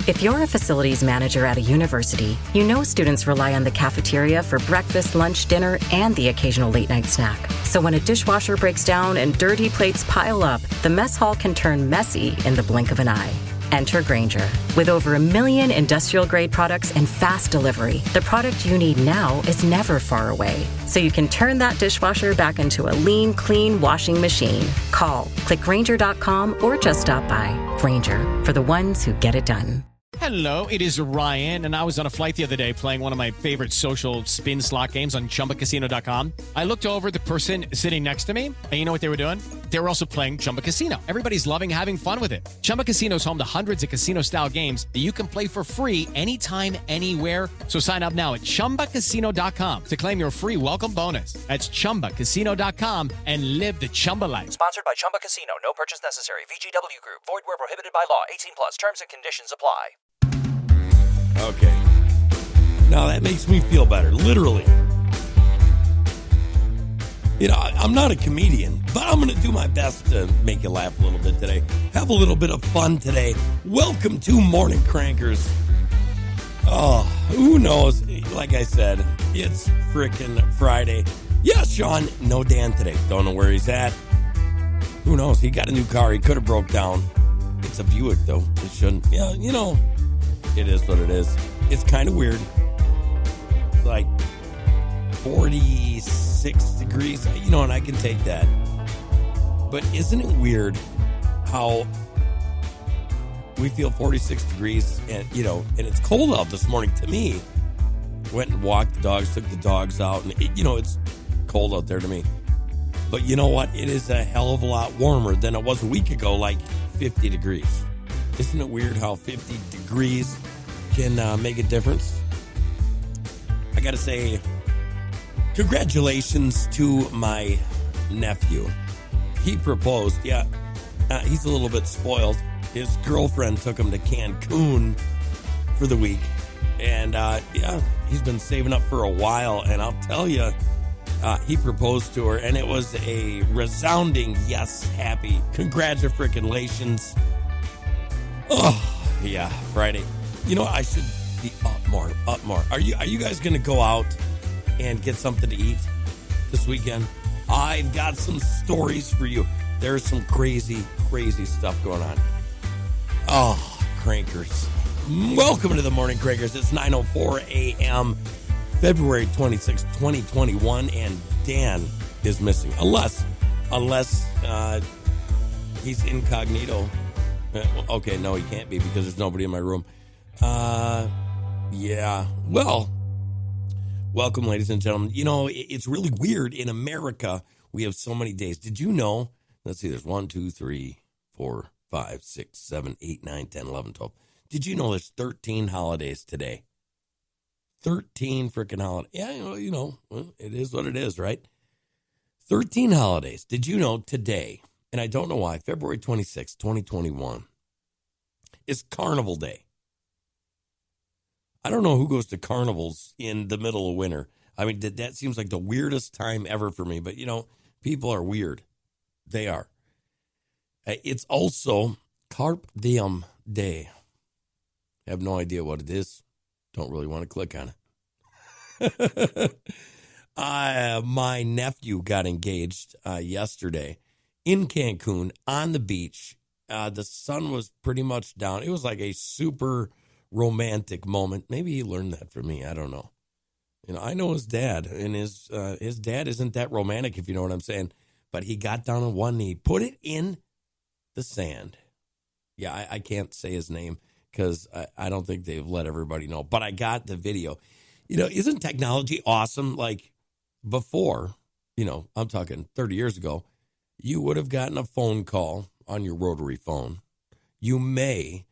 If you're a facilities manager at a university, you know students rely on the cafeteria for breakfast, lunch, dinner, and the occasional late-night snack. So when a dishwasher breaks down and dirty plates pile up, the mess hall can turn messy in the blink of an eye. Enter Grainger. With over 1 million industrial-grade products and fast delivery, the product you need now is never far away. So you can turn that dishwasher back into a lean, clean washing machine. Call, click Grainger.com, or just stop by. Grainger, for the ones who get it done. Hello, it is Ryan, and I was on a flight the other day playing one of my favorite social spin slot games on ChumbaCasino.com. I looked over at the person sitting next to me, and you know what they were doing? They were also playing Chumba Casino. Everybody's loving having fun with it. Chumba Casino is home to hundreds of casino-style games that you can play for free anytime, anywhere. So sign up now at ChumbaCasino.com to claim your free welcome bonus. That's ChumbaCasino.com and live the Chumba life. Sponsored by Chumba Casino. No purchase necessary. VGW Group. Void where prohibited by law. 18 plus. Terms and conditions apply. Okay. Now that makes me feel better, literally. You know, I'm not a comedian, but I'm going to do my best to make you laugh a little bit today. Have a little bit of fun today. Welcome to Morning Crankers. Oh, who knows? Like I said, it's frickin' Friday. Yeah, Sean, no Dan today. Don't know where he's at. Who knows? He got a new car. He could have broke down. It's a Buick, though. It shouldn't. Yeah, you know. It is what it is. It's kind of weird. It's like 46 degrees, you know, and I can take that. But isn't it weird how we feel 46 degrees and, you know, and it's cold out this morning to me. Went and walked the dogs, took the dogs out, and, it's cold out there to me. But you know what? It is a hell of a lot warmer than it was a week ago, like 50 degrees. Isn't it weird how 50 degrees can make a difference? I got to say, congratulations to my nephew. He proposed. Yeah, he's a little bit spoiled. His girlfriend took him to Cancun for the week. And, he's been saving up for a while. And I'll tell you, he proposed to her. And it was a resounding yes, happy. Congratulations. Oh, yeah, Friday. You know, I should be up more. Are you guys going to go out and get something to eat this weekend? I've got some stories for you. There's some crazy, crazy stuff going on. Oh, Crankers. Welcome to the Morning Crankers. It's 9:04 a.m., February 26, 2021, and Dan is missing. Unless he's incognito. Okay, no, he can't be because there's nobody in my room. Yeah. Well, welcome, ladies and gentlemen. You know, it's really weird. In America, we have so many days. Did you know? Let's see, there's 1, 2, 3, 4, 5, 6, 7, 8, 9, 10, 11, 12. Did you know there's 13 holidays today? 13 freaking holidays. Yeah, well, it is what it is, right? 13 holidays. Did you know today, and I don't know why, February 26, 2021, is Carnival Day. I don't know who goes to carnivals in the middle of winter. I mean, that seems like the weirdest time ever for me. But, people are weird. They are. It's also Carpe Diem Day. I have no idea what it is. Don't really want to click on it. My nephew got engaged yesterday in Cancun on the beach. The sun was pretty much down. It was like a super romantic moment. Maybe he learned that from me. I don't know. I know his dad, and his dad isn't that romantic, if you know what I'm saying. But he got down on one knee, put it in the sand. Yeah, I can't say his name because I don't think they've let everybody know. But I got the video. Isn't technology awesome? Like before, I'm talking 30 years ago, you would have gotten a phone call on your rotary phone. You may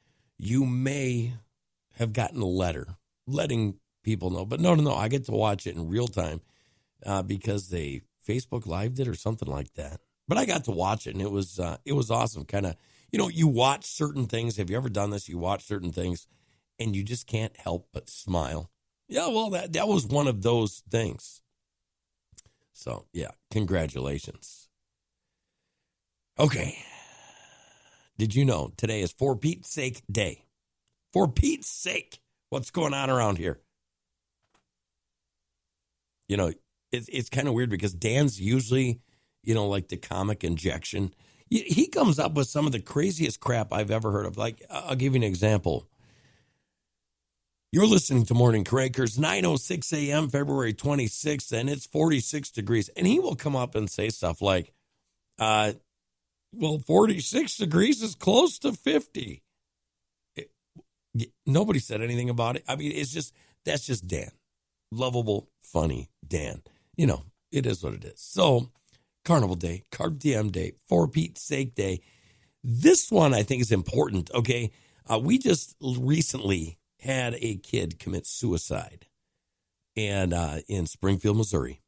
have gotten a letter letting people know. But no, I get to watch it in real time because they Facebook Lived it or something like that. But I got to watch it, and it was awesome. Kind of, you watch certain things. Have you ever done this? You watch certain things, and you just can't help but smile. Yeah, well, that was one of those things. So, yeah, congratulations. Okay. Did you know today is For Pete's Sake Day? For Pete's sake, what's going on around here? You know, it's kind of weird because Dan's usually, you know, like the comic injection. He comes up with some of the craziest crap I've ever heard of. Like, I'll give you an example. You're listening to Morning Crankers, 9:06 a.m., February 26th, and it's 46 degrees. And he will come up and say stuff like, well, 46 degrees is close to 50. Nobody said anything about it. I mean, that's just Dan. Lovable, funny Dan. You know, it is what it is. So, Carnival Day, Carb Diem Day, For Pete's Sake Day. This one I think is important, okay? We just recently had a kid commit suicide and in Springfield, Missouri,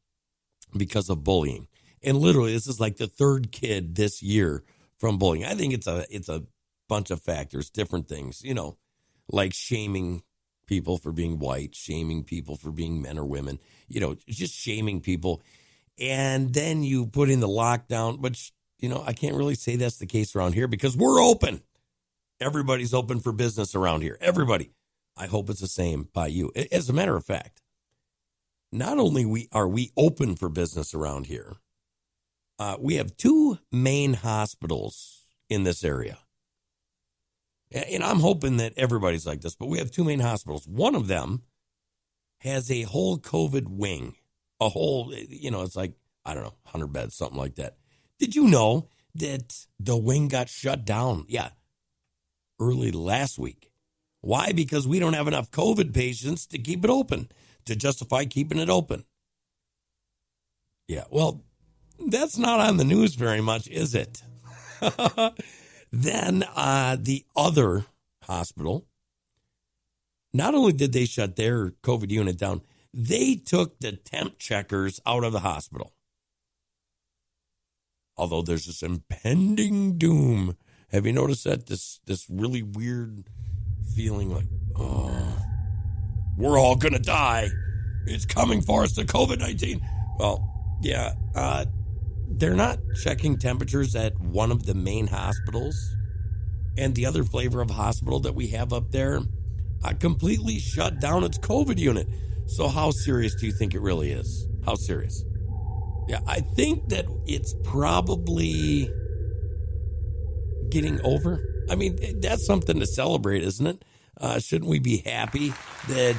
because of bullying. And literally, this is like the third kid this year from bullying. I think it's a bunch of factors, different things, you know, like shaming people for being white, shaming people for being men or women, you know, just shaming people. And then you put in the lockdown, which, you know, I can't really say that's the case around here because we're open. Everybody's open for business around here. Everybody. I hope it's the same by you. As a matter of fact, not only are we open for business around here, we have two main hospitals in this area. And I'm hoping that everybody's like this, but we have two main hospitals. One of them has a whole COVID wing, a whole, you know, it's like, I don't know, 100 beds, something like that. Did you know that the wing got shut down? Yeah, early last week. Why? Because we don't have enough COVID patients to keep it open, to justify keeping it open. Yeah, well, that's not on the news very much, is it? Then the other hospital, not only did they shut their COVID unit down, they took the temp checkers out of the hospital. Although there's this impending doom. Have you noticed that? This really weird feeling like, oh, we're all going to die. It's coming for us, the COVID-19. Well, yeah, they're not checking temperatures at one of the main hospitals. And the other flavor of hospital that we have up there completely shut down its COVID unit. So how serious do you think it really is? How serious? Yeah, I think that it's probably getting over. I mean, that's something to celebrate, isn't it? Shouldn't we be happy that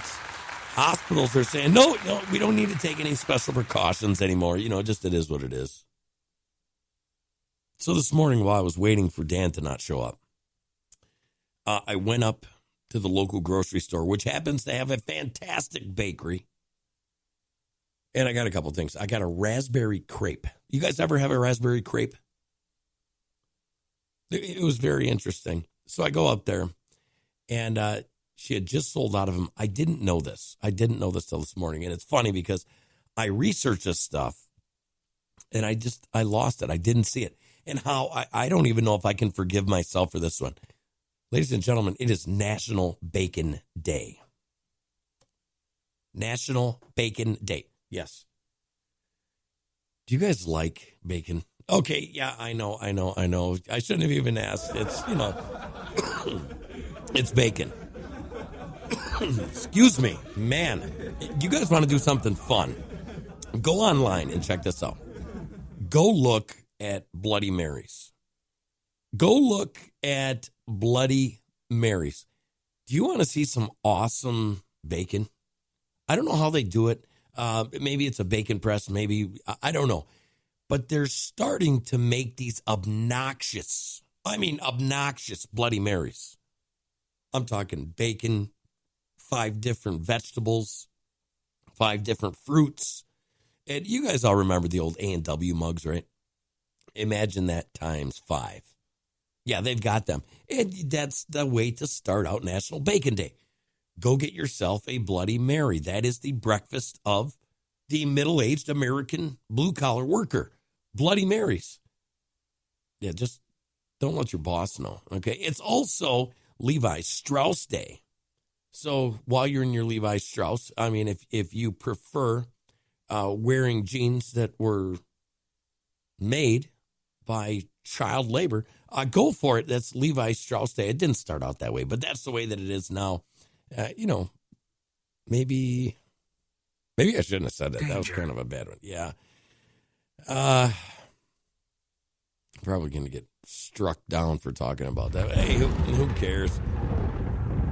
hospitals are saying, no, we don't need to take any special precautions anymore. You know, just it is what it is. So this morning while I was waiting for Dan to not show up, I went up to the local grocery store, which happens to have a fantastic bakery. And I got a couple things. I got a raspberry crepe. You guys ever have a raspberry crepe? It was very interesting. So I go up there, and she had just sold out of them. I didn't know this. I didn't know this till this morning. And it's funny because I researched this stuff, and I lost it. I didn't see it. And how, I don't even know if I can forgive myself for this one. Ladies and gentlemen, it is National Bacon Day. National Bacon Day. Yes. Do you guys like bacon? Okay, yeah, I know. I shouldn't have even asked. It's, you know, it's bacon. Excuse me, man. You guys want to do something fun? Go online and check this out. Go look at Bloody Marys. Go look at Bloody Marys. Do you want to see some awesome bacon? I don't know how they do it. Maybe it's a bacon press. Maybe, I don't know. But they're starting to make these obnoxious Bloody Marys. I'm talking bacon, 5 different vegetables, 5 different fruits. And you guys all remember the old A&W mugs, right? Imagine that times 5. Yeah, they've got them. And that's the way to start out National Bacon Day. Go get yourself a Bloody Mary. That is the breakfast of the middle-aged American blue-collar worker. Bloody Marys. Yeah, just don't let your boss know, okay? It's also Levi Strauss Day. So while you're in your Levi Strauss, I mean, if you prefer wearing jeans that were made by child labor, Go for it. That's Levi Strauss Day. It didn't start out that way, but that's the way that it is now. Maybe I shouldn't have said that. Danger. That was kind of a bad one. Yeah. Probably going to get struck down for talking about that. Hey, who cares?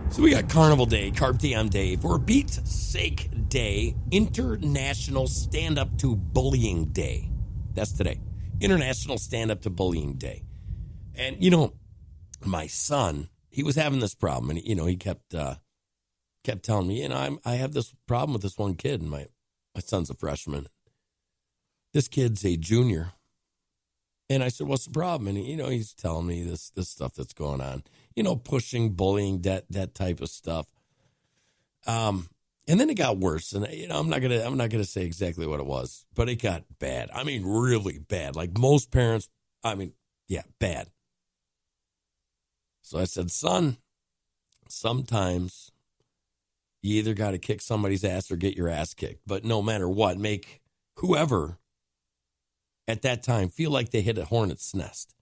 So we got Carnival Day, Carpe Diem Day, For Beat's Sake Day, International Stand Up to Bullying Day. That's today. International Stand Up to Bullying Day. And, my son, he was having this problem, and, he kept telling me, I have this problem with this one kid, and my son's a freshman. This kid's a junior. And I said, what's the problem? And, he's telling me this stuff that's going on, pushing, bullying, that type of stuff. And then it got worse. And, I'm not going to say exactly what it was, but it got bad. I mean, really bad. Like most parents, bad. So I said, son, sometimes you either got to kick somebody's ass or get your ass kicked. But no matter what, make whoever at that time feel like they hit a hornet's nest.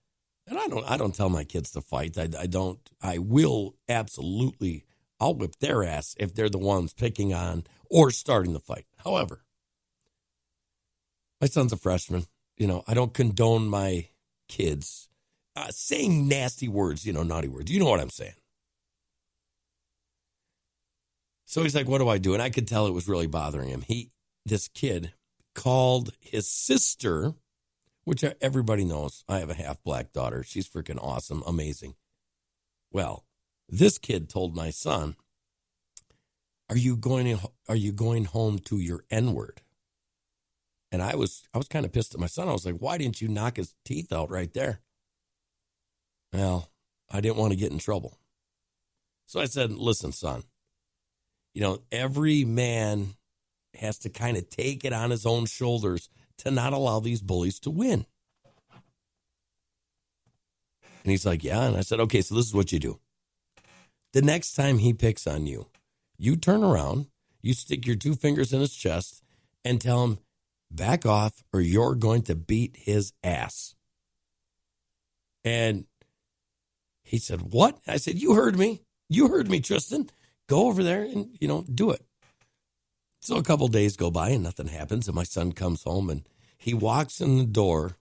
And I don't tell my kids to fight. I will absolutely, I'll whip their ass if they're the ones picking on or starting the fight. However, my son's a freshman. I don't condone my kids saying nasty words, naughty words. You know what I'm saying? So he's like, what do I do? And I could tell it was really bothering him. This kid called his sister, which everybody knows. I have a half black daughter. She's freaking awesome, amazing. Well, this kid told my son, are you going home to your N-word? And I was kind of pissed at my son. I was like, why didn't you knock his teeth out right there? Well, I didn't want to get in trouble. So I said, listen, son, every man has to kind of take it on his own shoulders to not allow these bullies to win. And he's like, yeah. And I said, okay, so this is what you do. The next time he picks on you, you turn around, you stick your 2 fingers in his chest and tell him, back off or you're going to beat his ass. And he said, what? I said, you heard me. You heard me, Tristan. Go over there and, do it. So a couple days go by and nothing happens. And my son comes home and he walks in the door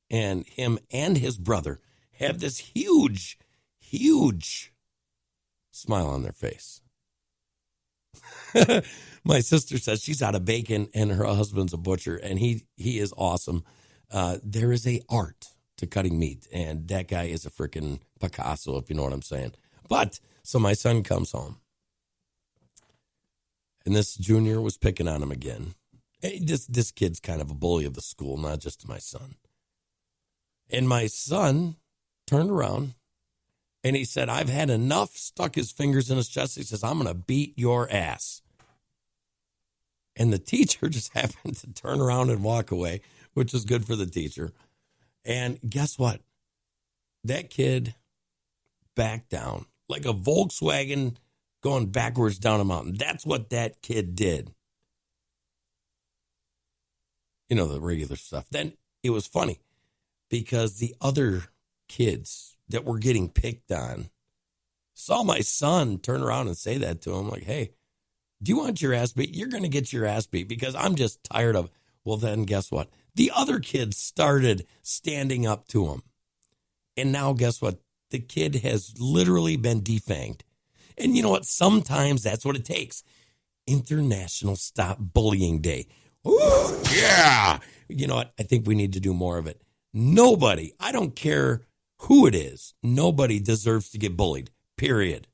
and him and his brother have this huge, huge smile on their face. My sister says she's out of bacon and her husband's a butcher and he is awesome. There is a art to cutting meat and that guy is a freaking Picasso, if you know what I'm saying. But so my son comes home and this junior was picking on him again. Hey, this kid's kind of a bully of the school, not just my son. And my son turned around and he said, I've had enough, stuck his fingers in his chest. He says, I'm going to beat your ass. And the teacher just happened to turn around and walk away, which is good for the teacher. And guess what? That kid backed down like a Volkswagen going backwards down a mountain. That's what that kid did. The regular stuff. Then it was funny because the other kids that were getting picked on saw my son turn around and say that to him. Like, hey, do you want your ass beat? You're going to get your ass beat because I'm just tired of it. Well, then guess what? The other kids started standing up to him. And now guess what? The kid has literally been defanged. And you know what? Sometimes that's what it takes. International Stop Bullying Day. Ooh, yeah. You know what? I think we need to do more of it. Nobody, I don't care who it is, nobody deserves to get bullied, period.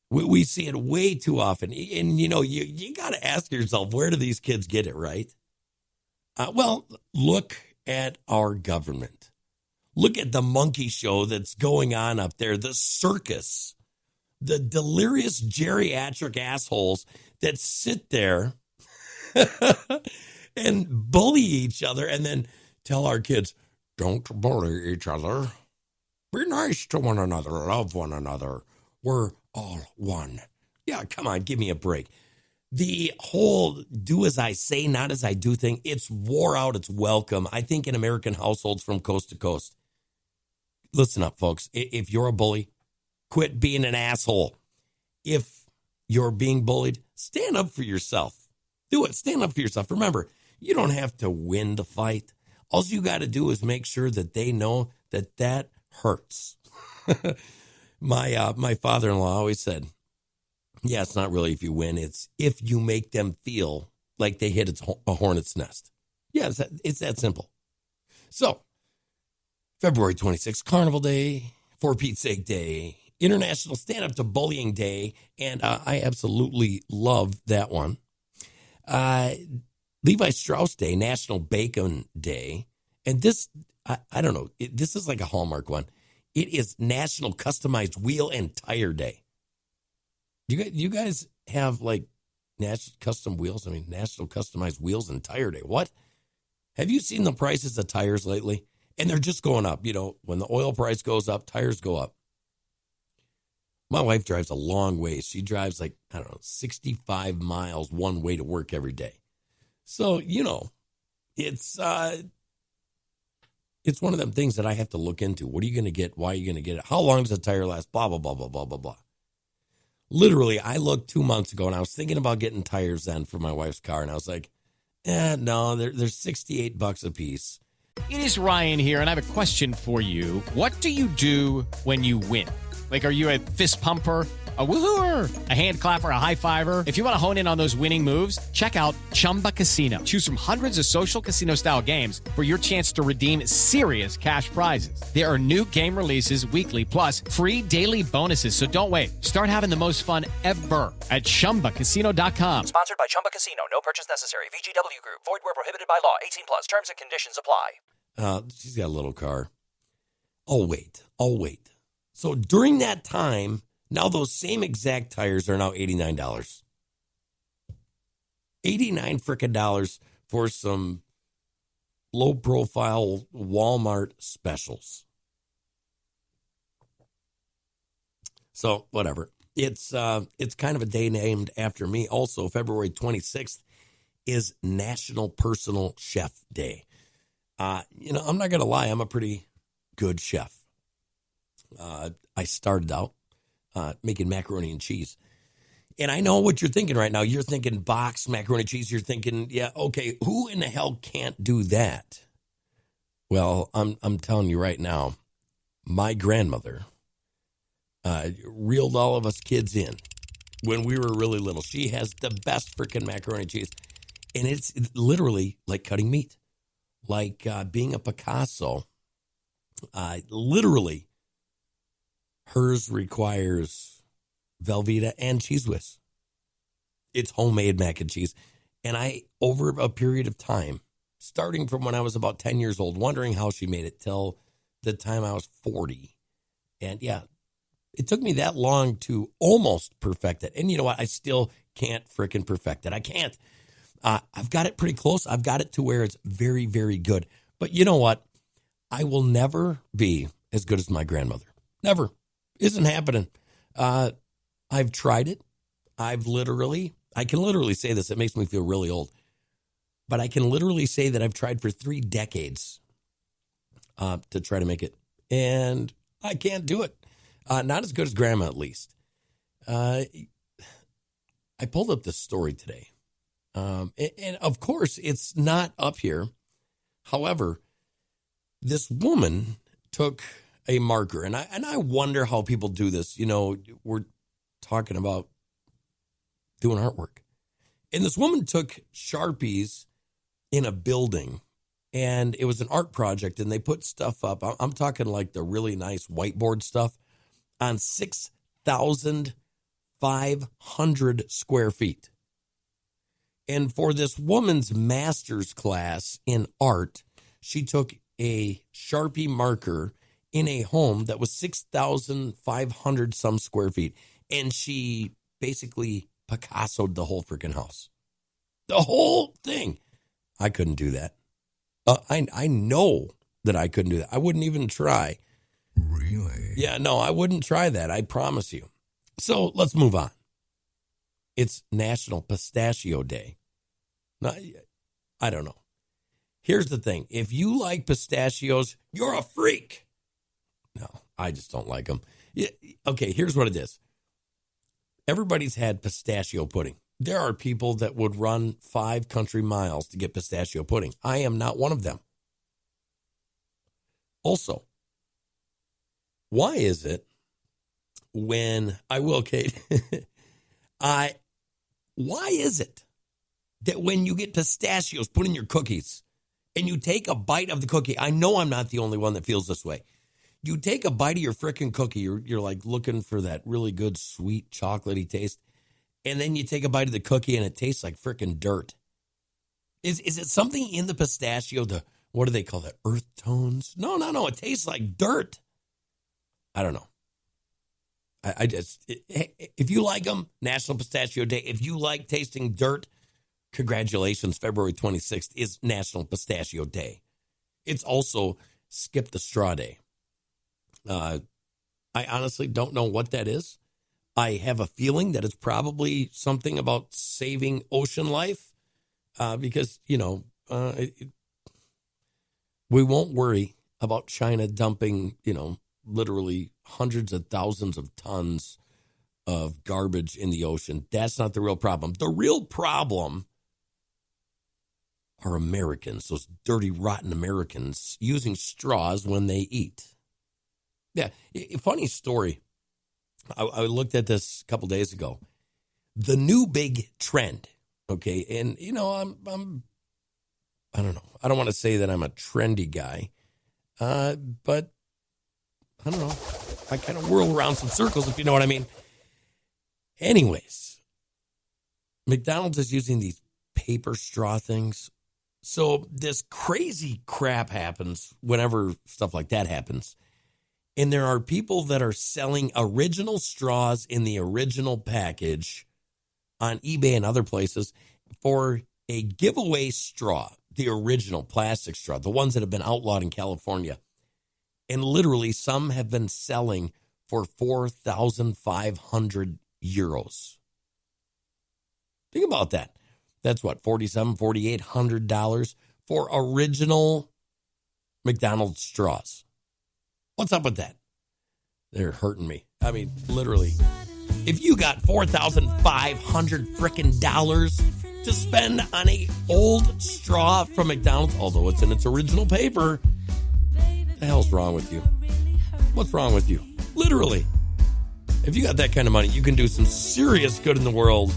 We see it way too often. And, you got to ask yourself, where do these kids get it, right? Well, look at our government. Look at the monkey show that's going on up there, the circus, the delirious geriatric assholes that sit there and bully each other and then tell our kids, don't bully each other. Be nice to one another. Love one another. We're all one. Yeah, come on, give me a break. The whole do as I say, not as I do thing, it's wore out. It's welcome. I think in American households from coast to coast. listen up, folks. If you're a bully, quit being an asshole. If you're being bullied, stand up for yourself. Do it. Stand up for yourself. Remember, you don't have to win the fight. All you got to do is make sure that they know that hurts. My father-in-law always said, yeah, it's not really if you win. It's if you make them feel like they hit a hornet's nest. Yeah, it's that simple. So, February 26th, Carnival Day, For Pete's Sake Day, International Stand Up to Bullying Day, and I absolutely love that one. Levi Strauss Day, National Bacon Day, and this, I don't know, this is like a Hallmark one. It is National Customized Wheel and Tire Day. You guys have like national custom wheels? I mean, National Customized Wheels and Tire Day. What? Have you seen the prices of tires lately? And they're just going up. You know, when the oil price goes up, tires go up. My wife drives a long ways. She drives like, 65 miles one way to work every day. So, you know, it's one of them things that I have to look into. What are you going to get? Why are you going to get it? How long does a tire last? Blah, blah, blah, blah, blah, blah, blah. Literally, I looked 2 months ago and I was thinking about getting tires then for my wife's car. And I was like, no, they're $68 a piece. It is Ryan here, and I have a question for you. What do you do when you win? Like, are you a fist pumper, a woohooer, a hand clapper, a high fiver? If you want to hone in on those winning moves, check out Chumba Casino. Choose from hundreds of social casino-style games for your chance to redeem serious cash prizes. There are new game releases weekly, plus free daily bonuses. So don't wait. Start having the most fun ever at ChumbaCasino.com. Sponsored by Chumba Casino. No purchase necessary. VGW Group. Void where prohibited by law. 18 plus. Terms and conditions apply. She's got a little car. I'll wait. So during that time, now those same exact tires are now $89. $89 frickin' dollars for some low-profile Walmart specials. So whatever. It's kind of a day named after me. Also, February 26th is National Personal Chef Day. I'm not going to lie. I'm a pretty good chef. I started out making macaroni and cheese. And I know what you're thinking right now. You're thinking box macaroni and cheese. You're thinking, yeah, okay, who in the hell can't do that? Well, I'm telling you right now, my grandmother reeled all of us kids in when we were really little. She has the best freaking macaroni and cheese. And it's literally like cutting meat. Like being a Picasso, literally, hers requires Velveeta and Cheese Whiz. It's homemade mac and cheese. And I, over a period of time, starting from when I was about 10 years old, wondering how she made it till the time I was 40. And yeah, it took me that long to almost perfect it. And you know what? I still can't freaking perfect it. I can't. I've got it pretty close. I've got it to where it's very, very good. But you know what? I will never be as good as my grandmother. Never. Isn't happening. I've tried it. I can literally say this. It makes me feel really old. But I can literally say that I've tried for 3 decades to try to make it. And I can't do it. Not as good as grandma, at least. I pulled up this story today. And of course, it's not up here. However, this woman took a marker, and I wonder how people do this. You know, we're talking about doing artwork. And this woman took Sharpies in a building, and it was an art project, and they put stuff up. I'm talking like the really nice whiteboard stuff on 6,500 square feet. And for this woman's master's class in art, she took a Sharpie marker in a home that was 6,500 some square feet. And she basically Picasso'd the whole freaking house. The whole thing. I couldn't do that. I know that I couldn't do that. I wouldn't even try. Really? Yeah, no, I wouldn't try that. I promise you. So let's move on. It's National Pistachio Day. Now, I don't know. Here's the thing. If you like pistachios, you're a freak. No, I just don't like them. Yeah, okay, here's what it is. Everybody's had pistachio pudding. There are people that would run 5 country miles to get pistachio pudding. I am not one of them. Also, why is it when I will, Kate, why is it that when you get pistachios put in your cookies and you take a bite of the cookie, I know I'm not the only one that feels this way. You take a bite of your frickin' cookie, you're like looking for that really good, sweet, chocolatey taste, and then you take a bite of the cookie and it tastes like frickin' dirt. Is it something in the pistachio, what do they call that, earth tones? No, it tastes like dirt. I don't know. If you like them, National Pistachio Day. If you like tasting dirt, congratulations, February 26th is National Pistachio Day. It's also Skip the Straw Day. I honestly don't know what that is. I have a feeling that it's probably something about saving ocean life because, we won't worry about China dumping, literally hundreds of thousands of tons of garbage in the ocean. That's not the real problem. The real problem are Americans, those dirty, rotten Americans using straws when they eat. Yeah, funny story. I looked at this a couple days ago. The new big trend, okay, and I don't know. I don't want to say that I'm a trendy guy, but I don't know. I kind of whirl around some circles, if you know what I mean. Anyways, McDonald's is using these paper straw things. So this crazy crap happens whenever stuff like that happens. And there are people that are selling original straws in the original package on eBay and other places for a giveaway straw, the original plastic straw, the ones that have been outlawed in California. And literally some have been selling for 4,500 euros. Think about that. That's what, $4,700, $4,800 for original McDonald's straws. What's up with that? They're hurting me. I mean, literally. If you got $4,500 frickin' dollars to spend on a old straw from McDonald's, although it's in its original paper, the hell's wrong with you? What's wrong with you? Literally. If you got that kind of money, you can do some serious good in the world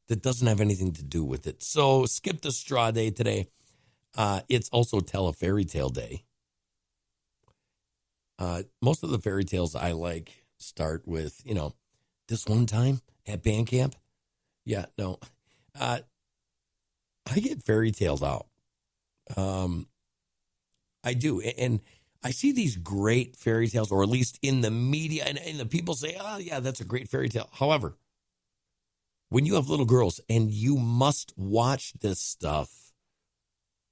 that doesn't have anything to do with it. So skip the straw day today. It's also Tell a Fairy Tale Day. Most of the fairy tales I like start with, this one time at band camp. Yeah, no. I get fairy tales out. I do. And I see these great fairy tales, or at least in the media, and the people say, oh, yeah, that's a great fairy tale. However, when you have little girls and you must watch this stuff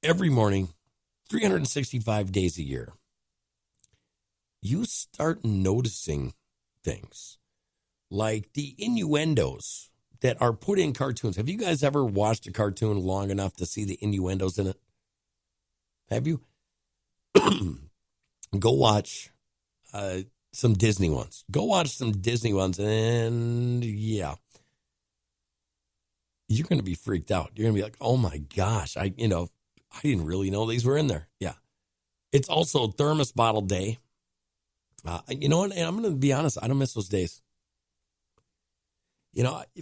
every morning, 365 days a year, you start noticing things like the innuendos that are put in cartoons. Have you guys ever watched a cartoon long enough to see the innuendos in it? Have you? Go watch some Disney ones. Go watch some Disney ones, and yeah, you're going to be freaked out. You're going to be like, oh my gosh, I didn't really know these were in there. Yeah. It's also Thermos Bottle Day. And I'm going to be honest, I don't miss those days.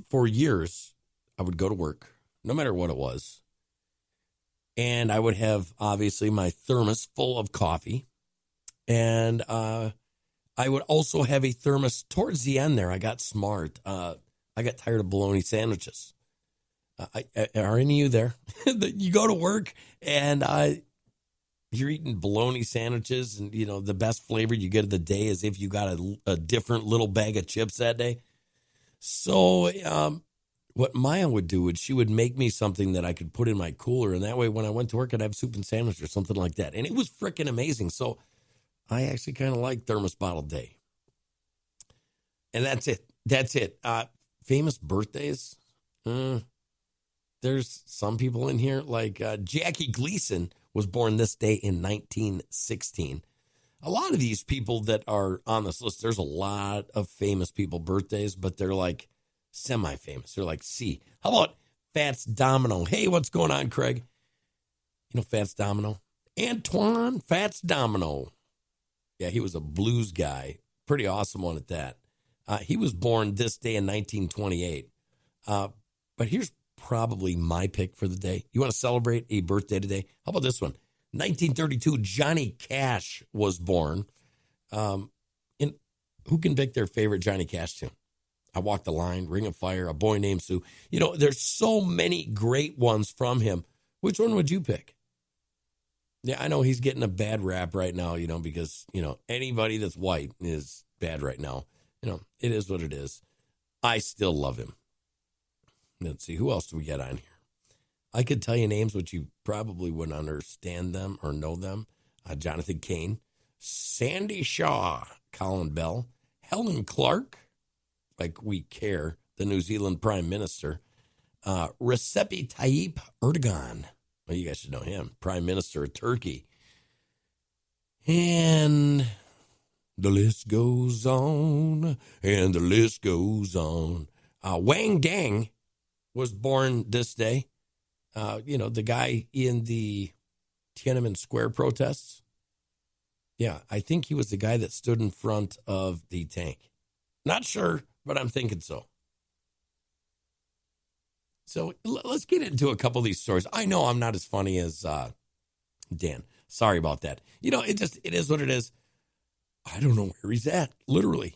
For years, I would go to work, no matter what it was. And I would have, obviously, my thermos full of coffee. And I would also have a thermos towards the end there. I got smart. I got tired of bologna sandwiches. Are any of you there? You go to work and you're eating bologna sandwiches, and, the best flavor you get of the day is if you got a different little bag of chips that day. So what Maya would do is she would make me something that I could put in my cooler, and that way when I went to work, I'd have soup and sandwich or something like that. And it was freaking amazing. So I actually kind of like Thermos Bottle Day. And that's it. Famous birthdays. There's some people in here like Jackie Gleason was born this day in 1916. a lot of these people that are on this list, there's a lot of famous people birthdays, but they're like semi-famous. They're like C. How about Fats Domino? Hey, what's going on, Craig? You know Fats Domino? Antoine Fats Domino. Yeah, he was a blues guy. Pretty awesome one at that. He was born this day in 1928. But here's probably my pick for the day. You want to celebrate a birthday today? How about this one? 1932, Johnny Cash was born. And who can pick their favorite Johnny Cash tune? I Walk the Line, Ring of Fire, A Boy Named Sue. You know, there's so many great ones from him. Which one would you pick? Yeah, I know he's getting a bad rap right now, you know, because, you know, anybody that's white is bad right now. You know, it is what it is. I still love him. Let's see, who else do we get on here? I could tell you names, but you probably wouldn't understand them or know them. Jonathan Cain, Sandy Shaw, Colin Bell, Helen Clark, like we care, the New Zealand Prime Minister, Recep Tayyip Erdogan. Well, you guys should know him, Prime Minister of Turkey. And the list goes on, and the list goes on. Wang Dang was born this day. You know, the guy in the Tiananmen Square protests. Yeah, I think he was the guy that stood in front of the tank. Not sure, but I'm thinking so. So let's get into a couple of these stories. I know I'm not as funny as Dan. Sorry about that. You know, it is what it is. I don't know where he's at, literally.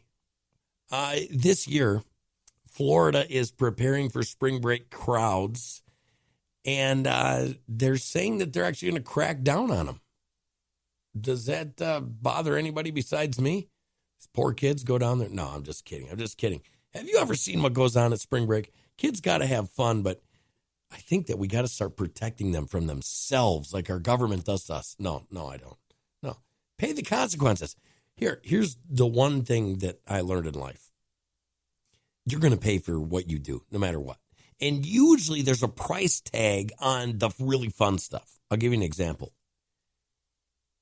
This year, Florida is preparing for spring break crowds. And they're saying that they're actually going to crack down on them. Does that bother anybody besides me? These poor kids go down there. No, I'm just kidding. Have you ever seen what goes on at spring break? Kids got to have fun, but I think that we got to start protecting them from themselves like our government does to us. No, I don't. No. Pay the consequences. Here's the one thing that I learned in life. You're going to pay for what you do, no matter what. And usually there's a price tag on the really fun stuff. I'll give you an example.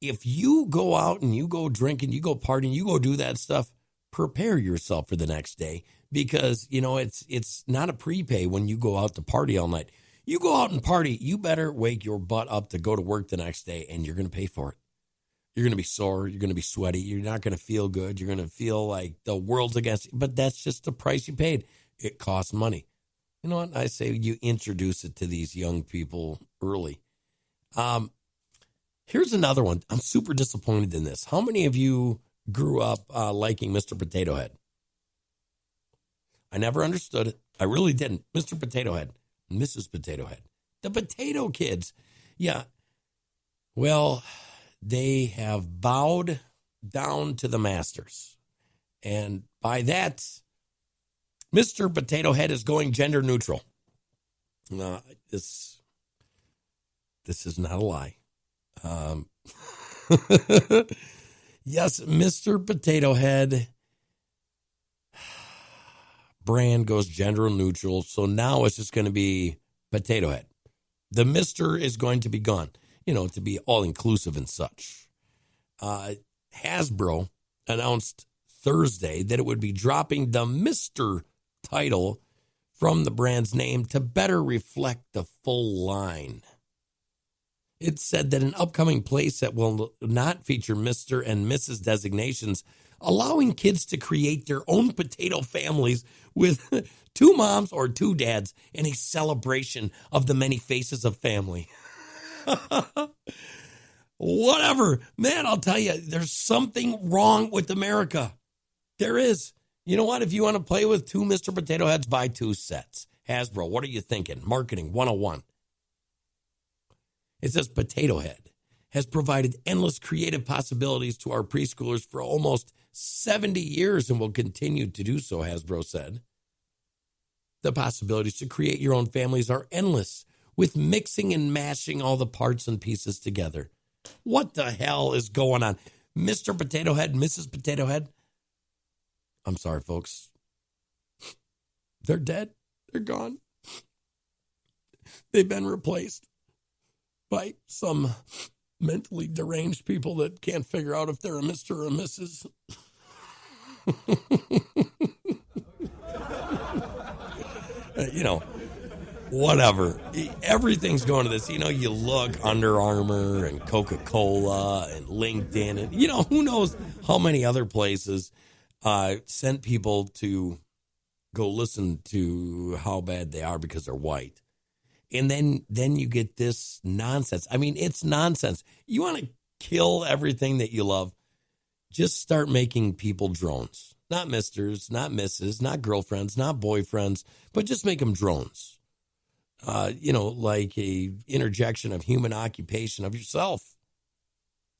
If you go out and you go drinking, you go partying, you go do that stuff, prepare yourself for the next day because, you know, it's not a prepay when you go out to party all night. You go out and party, you better wake your butt up to go to work the next day and you're going to pay for it. You're going to be sore. You're going to be sweaty. You're not going to feel good. You're going to feel like the world's against you. But that's just the price you paid. It costs money. You know what? I say you introduce it to these young people early. Here's another one. I'm super disappointed in this. How many of you grew up liking Mr. Potato Head? I never understood it. I really didn't. Mr. Potato Head, Mrs. Potato Head. The Potato Kids. Yeah. Well, they have bowed down to the masters. And by that, Mr. Potato Head is going gender neutral. No, this is not a lie. Yes, Mr. Potato Head brand goes gender neutral. So now it's just going to be Potato Head. The Mr. is going to be gone, you know, to be all inclusive and such. Hasbro announced Thursday that it would be dropping the Mr. title from the brand's name to better reflect the full line. It said that an upcoming playset will not feature Mr. and Mrs. designations, allowing kids to create their own potato families with 2 moms or 2 dads in a celebration of the many faces of family. Whatever. Man, I'll tell you, there's something wrong with America. There is. You know what? If you want to play with 2 Mr. Potato Heads, buy 2 sets. Hasbro, what are you thinking? Marketing 101. It says Potato Head has provided endless creative possibilities to our preschoolers for almost 70 years and will continue to do so, Hasbro said. The possibilities to create your own families are endless, with mixing and mashing all the parts and pieces together. What the hell is going on? Mr. Potato Head, Mrs. Potato Head? I'm sorry, folks. They're dead. They're gone. They've been replaced by some mentally deranged people that can't figure out if they're a Mr. or a Mrs. Whatever. Everything's going to this. You look, Under Armour and Coca-Cola and LinkedIn and, who knows how many other places sent people to go listen to how bad they are because they're white. And then you get this nonsense. I mean, it's nonsense. You want to kill everything that you love, just start making people drones. Not misters, not misses, not girlfriends, not boyfriends, but just make them drones. Like a interjection of human occupation of yourself.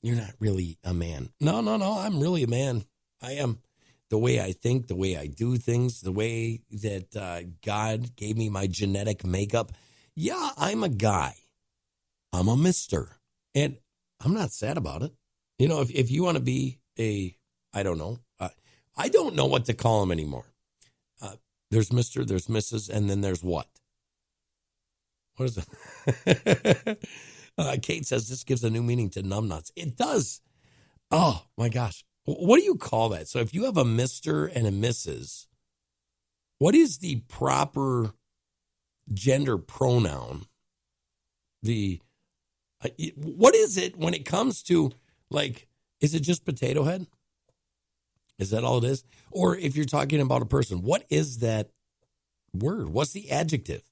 You're not really a man. No, I'm really a man. I am. The way I think, the way I do things, the way that God gave me my genetic makeup. Yeah, I'm a guy. I'm a mister. And I'm not sad about it. If you want to be I don't know. I don't know what to call them anymore. There's Mr., there's Mrs., and then there's what? What is it? Kate says this gives a new meaning to numbnuts. It does. Oh, my gosh. What do you call that? So if you have a Mr. and a Mrs., what is the proper gender pronoun? What is it when it comes to, is it just potato head? Is that all it is? Or if you're talking about a person, what is that word? What's the adjective?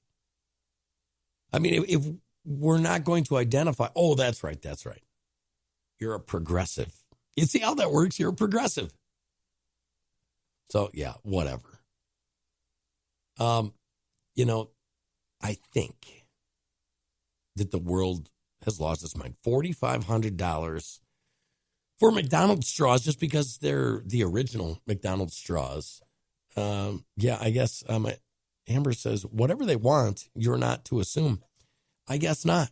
I mean, if we're not going to identify, oh, that's right. You're a progressive. You see how that works? You're a progressive. So, yeah, whatever. I think that the world has lost its mind. $4,500 for McDonald's straws just because they're the original McDonald's straws. Yeah, I guess Amber says, whatever they want, you're not to assume. I guess not.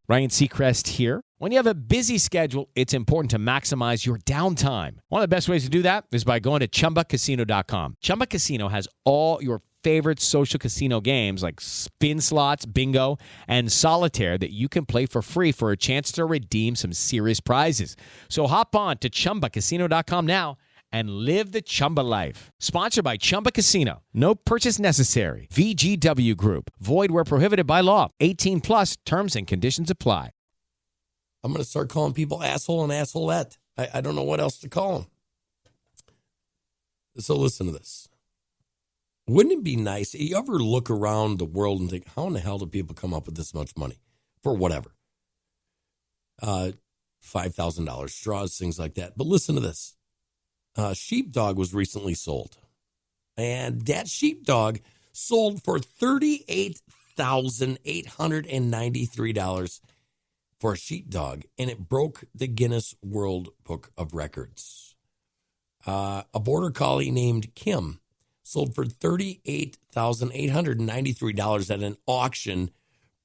Ryan Seacrest here. When you have a busy schedule, it's important to maximize your downtime. One of the best ways to do that is by going to ChumbaCasino.com. Chumba Casino has all your favorite social casino games like spin slots, bingo, and solitaire that you can play for free for a chance to redeem some serious prizes. So hop on to ChumbaCasino.com now and live the Chumba life. Sponsored by Chumba Casino. No purchase necessary. VGW Group. Void where prohibited by law. 18 plus terms and conditions apply. I'm going to start calling people asshole and assholette. I don't know what else to call them. So listen to this. Wouldn't it be nice? You ever look around the world and think, how in the hell do people come up with this much money for whatever? $5,000 straws, things like that. But listen to this. Sheepdog was recently sold. And that sheepdog sold for $38,893 for a sheepdog. And it broke the Guinness World Book of Records. A border collie named Kim sold for $38,893 at an auction,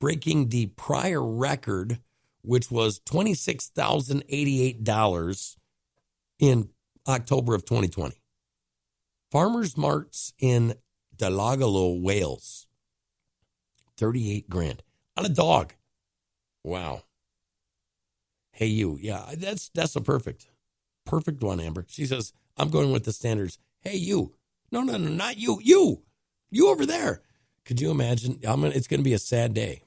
breaking the prior record, which was $26,088 in October of 2020. Farmers marts in Dalagalo, Wales. 38 grand on a dog. Wow. Hey, you. Yeah, that's a perfect one, Amber. She says, I'm going with the standards. Hey, you. No, not you. You over there. Could you imagine? It's going to be a sad day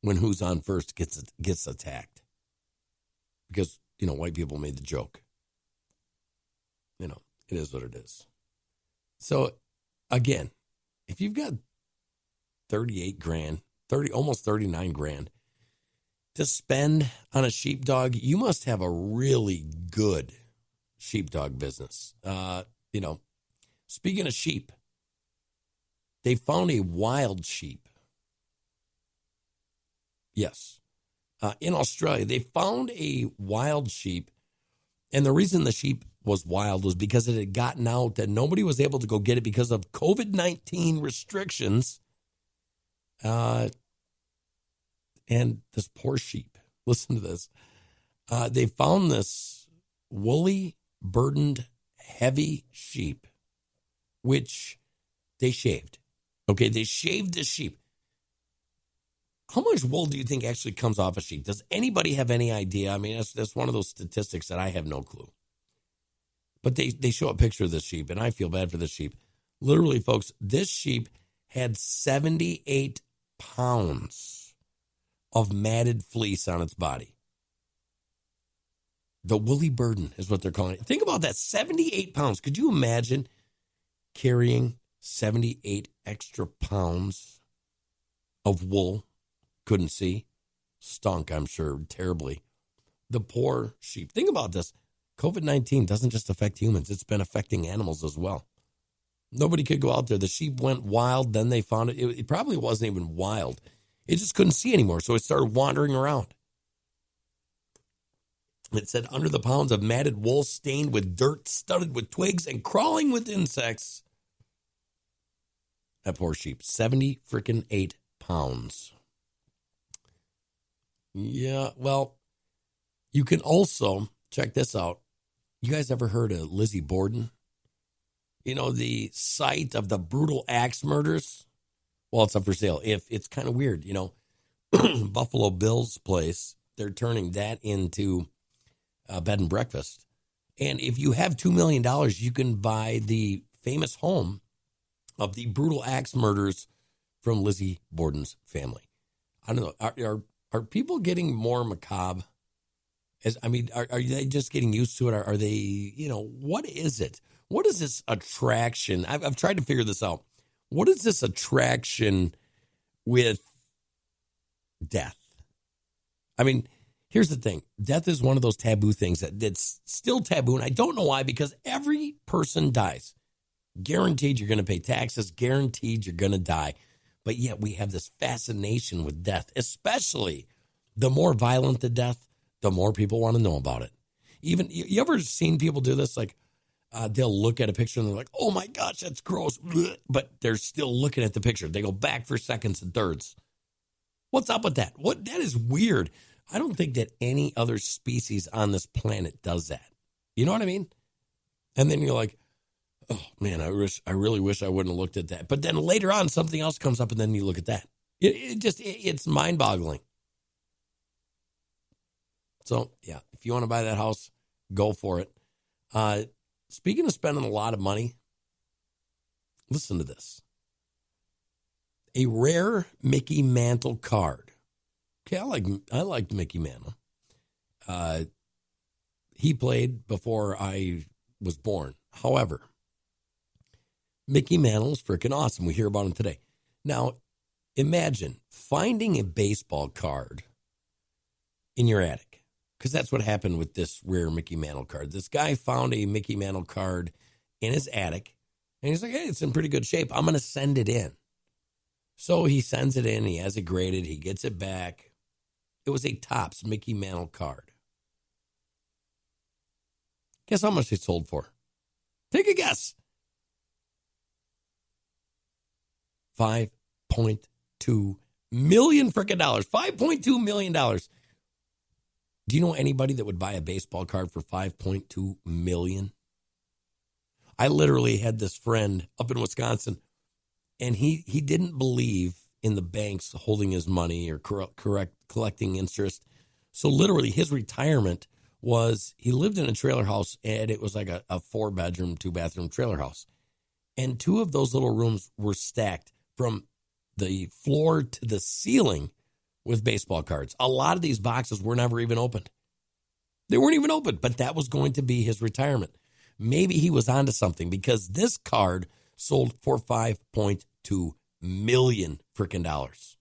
when Who's On First gets attacked. Because, white people made the joke. It is what it is. So, again, if you've got 38 grand, almost 39 grand to spend on a sheepdog, you must have a really good sheepdog business. Speaking of sheep, they found a wild sheep. Yes. In Australia, they found a wild sheep. And the reason the sheep was wild was because it had gotten out that nobody was able to go get it because of COVID-19 restrictions. And this poor sheep, listen to this. They found this woolly, burdened, heavy sheep, which they shaved. Okay, they shaved the sheep. How much wool do you think actually comes off a sheep? Does anybody have any idea? I mean, that's one of those statistics that I have no clue. But they show a picture of this sheep, and I feel bad for this sheep. Literally, folks, this sheep had 78 pounds of matted fleece on its body. The woolly burden is what they're calling it. Think about that, 78 pounds. Could you imagine carrying 78 extra pounds of wool? Couldn't see. Stunk, I'm sure, terribly. The poor sheep. Think about this. COVID-19 doesn't just affect humans. It's been affecting animals as well. Nobody could go out there. The sheep went wild. Then they found it. It probably wasn't even wild. It just couldn't see anymore. So it started wandering around. It said, under the pounds of matted wool stained with dirt, studded with twigs, and crawling with insects. That poor sheep. 78 pounds. Yeah, well, you can also, check this out. You guys ever heard of Lizzie Borden? You know, the site of the brutal axe murders? Well, it's up for sale. If it's kind of weird, you know, Buffalo Bill's place, they're turning that into a bed and breakfast. And if you have $2 million, you can buy the famous home of the brutal axe murders from Lizzie Borden's family. I don't know. Are people getting more macabre? Are they just getting used to it? Are they, you know, what is it? What is this attraction? I've tried to figure this out. What is this attraction with death? I mean, here's the thing. Death is one of those taboo things that's still taboo. And I don't know why, because every person dies. Guaranteed you're going to pay taxes. Guaranteed you're going to die. But yet we have this fascination with death, especially the more violent the death, the more people want to know about it. Even, you ever seen people do this? Like, they'll look at a picture and they're like, oh my gosh, that's gross. But they're still looking at the picture. They go back for seconds and thirds. What's up with that? That is weird. I don't think that any other species on this planet does that. You know what I mean? And then you're like, oh man, I really wish I wouldn't have looked at that. But then later on, something else comes up and then you look at that. It's mind boggling. So yeah, if you want to buy that house, go for it. Speaking of spending a lot of money, listen to this. A rare Mickey Mantle card. Okay, I liked Mickey Mantle. He played before I was born. However, Mickey Mantle is freaking awesome. We hear about him today. Now, imagine finding a baseball card in your attic, because that's what happened with this rare Mickey Mantle card. This guy found a Mickey Mantle card in his attic, and he's like, hey, it's in pretty good shape. I'm going to send it in. So he sends it in. He has it graded. He gets it back. It was a Topps Mickey Mantle card. Guess how much it sold for? Take a guess. $5.2 million freaking dollars. $5.2 million. Do you know anybody that would buy a baseball card for $5.2 million? I literally had this friend up in Wisconsin, and he didn't believe in the banks holding his money or collecting interest. So literally his retirement was, he lived in a trailer house, and it was like a 4-bedroom, 2-bathroom trailer house. And 2 of those little rooms were stacked from the floor to the ceiling with baseball cards. A lot of these boxes were never even opened. They weren't even opened, but that was going to be his retirement. Maybe he was onto something, because this card sold for $5.2 million freaking dollars.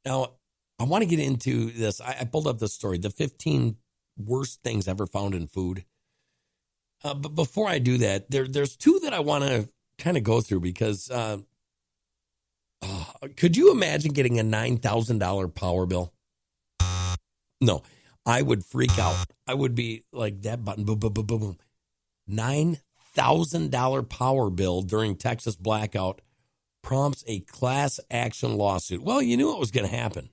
Now, I want to get into this. I pulled up this story, the 15 worst things ever found in food. But before I do that, there's 2 that I want to kind of go through, because could you imagine getting a $9,000 power bill? No, I would freak out. I would be like, that button, boom, boom, boom, boom, boom. $9,000 power bill during Texas blackout prompts a class action lawsuit. Well, you knew it was going to happen.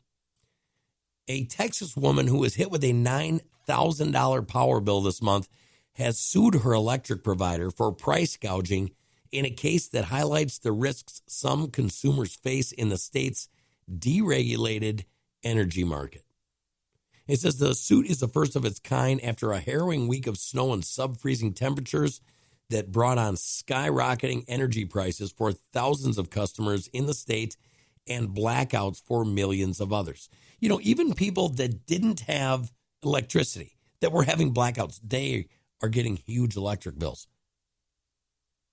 A Texas woman who was hit with a $9,000 power bill this month has sued her electric provider for price gouging in a case that highlights the risks some consumers face in the state's deregulated energy market. It says the suit is the first of its kind after a harrowing week of snow and sub-freezing temperatures that brought on skyrocketing energy prices for thousands of customers in the state and blackouts for millions of others. You know, even people that didn't have electricity, that were having blackouts, they are getting huge electric bills.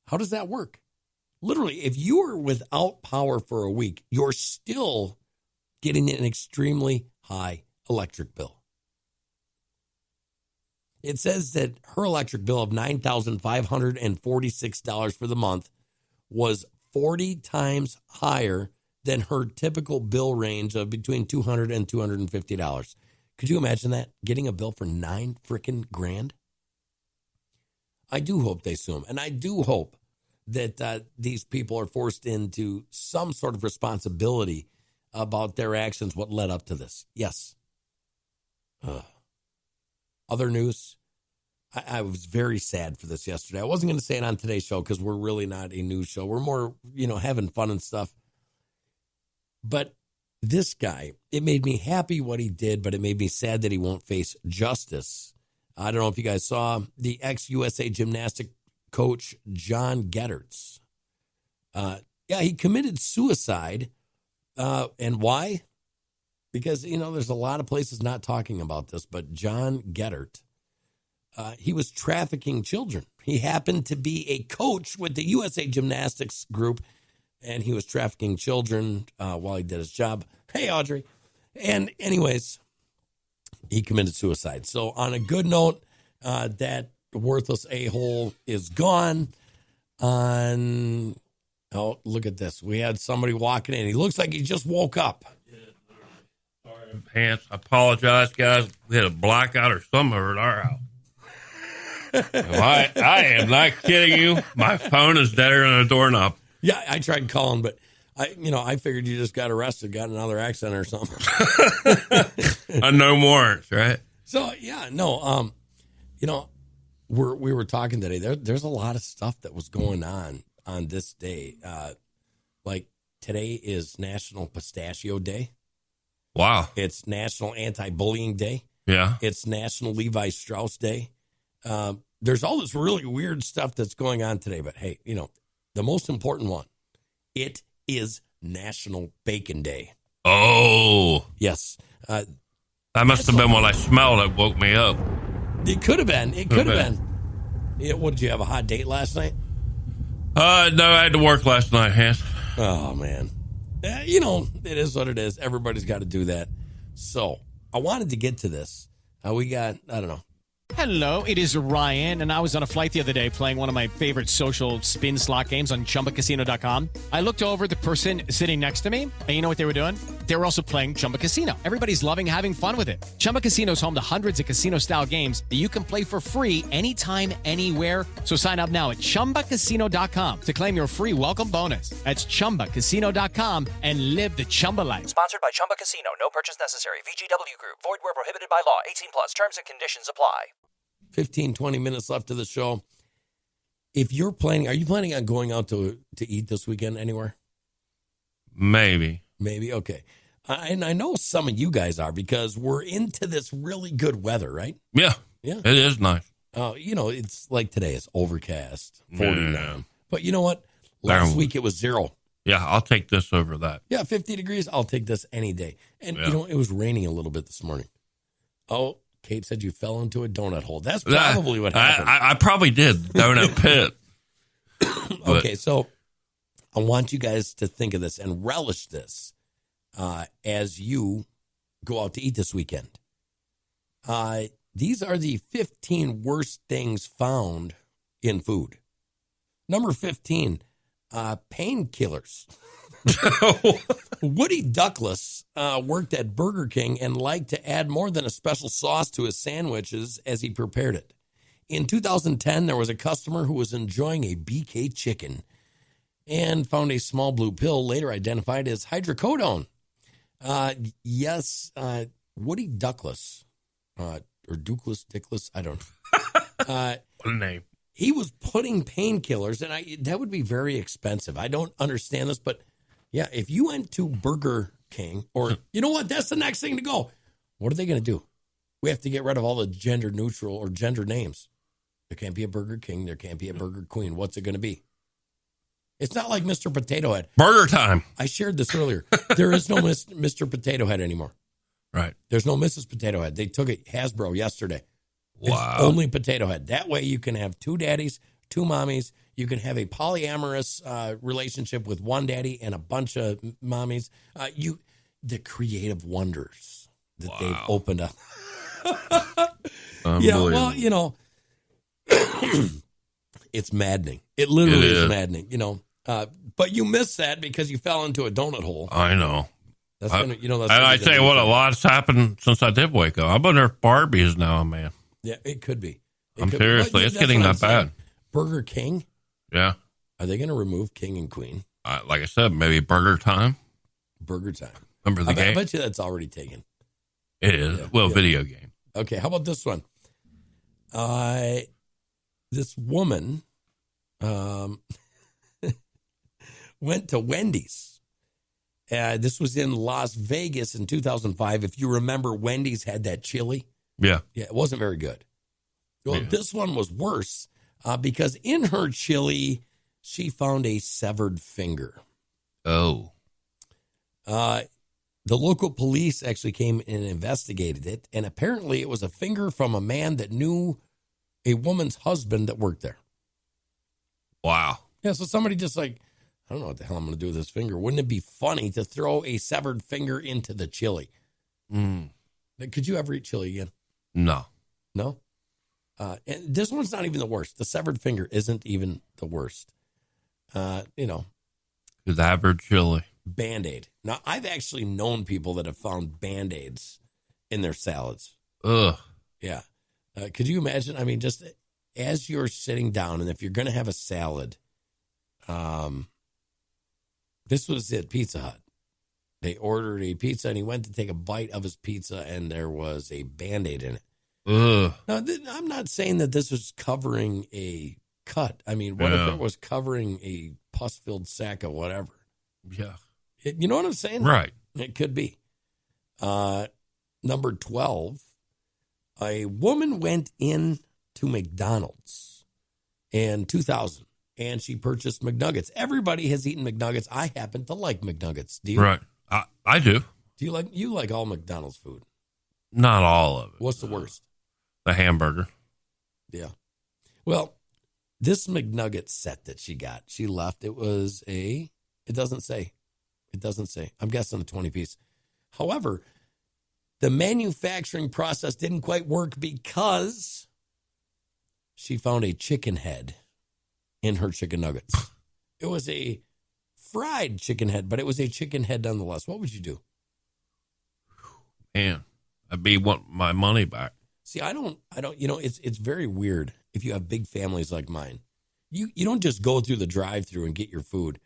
How does that work? Literally, if you are without power for a week, you're still getting an extremely high electric bill. It says that her electric bill of $9,546 for the month was 40 times higher than her typical bill range of between $200 and $250. Could you imagine that? Getting a bill for $9 freaking grand? I do hope they sue him, and I do hope that these people are forced into some sort of responsibility about their actions, what led up to this. Yes. Other news, I was very sad for this yesterday. I wasn't going to say it on today's show because we're really not a news show. We're more, having fun and stuff. But this guy, it made me happy what he did, but it made me sad that he won't face justice. I don't know if you guys saw the ex-USA gymnastic coach, John Getterts. He committed suicide. And why? Because, there's a lot of places not talking about this, but John Gettert, he was trafficking children. He happened to be a coach with the USA Gymnastics group, and he was trafficking children while he did his job. Hey, Audrey. And anyways, he committed suicide. So on a good note, that worthless a-hole is gone. Oh, look at this. We had somebody walking in. He looks like he just woke up. Pants. I apologize, guys. We had a blackout or something at our house. I am not kidding you. My phone is deader than a doorknob. Yeah, I tried calling, but I figured you just got arrested, got another accident or something. No warrants, right? So we were talking today. There's a lot of stuff that was going on this day. Like today is National Pistachio Day. Wow. It's National Anti-Bullying Day. Yeah. It's National Levi Strauss Day. There's all this really weird stuff that's going on today. But, hey, the most important one, it is National Bacon Day. Oh. Yes. That must have been what I smelled that woke me up. It could have been. It could have been. Yeah, what, did you have a hot date last night? No, I had to work last night, Hans. Oh, man. It is what it is. Everybody's got to do that. So I wanted to get to this. We got, I don't know. Hello, it is Ryan, and I was on a flight the other day playing one of my favorite social spin slot games on ChumbaCasino.com. I looked over at the person sitting next to me, and you know what they were doing? They were also playing Chumba Casino. Everybody's loving having fun with it. Chumba Casino is home to hundreds of casino-style games that you can play for free anytime, anywhere. So sign up now at ChumbaCasino.com to claim your free welcome bonus. That's ChumbaCasino.com and live the Chumba life. Sponsored by Chumba Casino. No purchase necessary. VGW Group. Void where prohibited by law. 18 plus. Terms and conditions apply. 15, 20 minutes left of the show. If you're planning, are you planning on going out to eat this weekend anywhere? Maybe. Okay. And I know some of you guys are because we're into this really good weather, right? Yeah. Yeah. It is nice. It's like today. It's overcast, 49. Yeah. But you know what? Last week it was 0. Yeah, I'll take this over that. Yeah, 50 degrees. I'll take this any day. And, it was raining a little bit this morning. Oh, Kate said you fell into a donut hole. That's probably what happened. I probably did. Donut pit. Okay, so I want you guys to think of this and relish this as you go out to eat this weekend. These are the 15 worst things found in food. Number 15, painkillers. Woody Douglas worked at Burger King and liked to add more than a special sauce to his sandwiches as he prepared it. In 2010, there was a customer who was enjoying a BK chicken and found a small blue pill later identified as hydrocodone. Woody Douglas, or Dickless, I don't know. What a name. he was putting painkillers, and that would be very expensive. I don't understand this, but yeah, if you went to Burger King, or you know what, that's the next thing to go. What are they going to do? We have to get rid of all the gender neutral or gender names. There can't be a Burger King. There can't be a Burger Queen. What's it going to be? It's not like Mr. Potato Head. Burger Time. I shared this earlier. There is no Mr. Potato Head anymore. Right. There's no Mrs. Potato Head. They took it Hasbro yesterday. Wow. It's only Potato Head. That way you can have two daddies, two mommies. You can have a polyamorous relationship with one daddy and a bunch of mommies. The creative wonders that they've opened up. Yeah, well, you know, it's maddening. It literally is maddening, you know. But you miss that because you fell into a donut hole. I know. That's and I tell you what, a lot's happened since I did wake up. I'm under Barbies now, man. Yeah, it could be. Seriously, it's getting that bad. Burger King? Yeah. Are they going to remove King and Queen? Like I said, maybe Burger Time. Burger Time. Remember the game? I bet you that's already taken. It is. Yeah, video game. Okay, how about this one? This woman went to Wendy's. This was in Las Vegas in 2005. If you remember, Wendy's had that chili. Yeah. Yeah, it wasn't very good. Well, This one was worse because in her chili, she found a severed finger. Oh. The local police actually came and investigated it, and apparently it was a finger from a man that knew a woman's husband that worked there. Wow. Yeah, so somebody just like, I don't know what the hell I'm going to do with this finger. Wouldn't it be funny to throw a severed finger into the chili? Could you ever eat chili again? No. No? And this one's not even the worst. The severed finger isn't even the worst. You know. The average chili. Band-Aid. Now, I've actually known people that have found Band-Aids in their salads. Ugh. Yeah. Could you imagine? I mean, just as you're sitting down, and if you're going to have a salad, this was at Pizza Hut. They ordered a pizza, and he went to take a bite of his pizza, and there was a Band-Aid in it. Ugh. Now, I'm not saying that this was covering a cut. I mean, what if it was covering a pus-filled sack of whatever? Yeah. You know what I'm saying? Right. It could be. Number 12, a woman went in to McDonald's in 2000, and she purchased McNuggets. Everybody has eaten McNuggets. I happen to like McNuggets. Do you? Right. I do. Do you like all McDonald's food? Not all of it. What's the worst? The hamburger. Yeah. Well, this McNugget set that she got, she left. It was it doesn't say. It doesn't say. I'm guessing a 20-piece. However, the manufacturing process didn't quite work because she found a chicken head in her chicken nuggets. It was a fried chicken head, but it was a chicken head nonetheless. What would you do? Man, I'd want my money back. See, I don't, it's very weird if you have big families like mine. You don't just go through the drive-thru and get your food.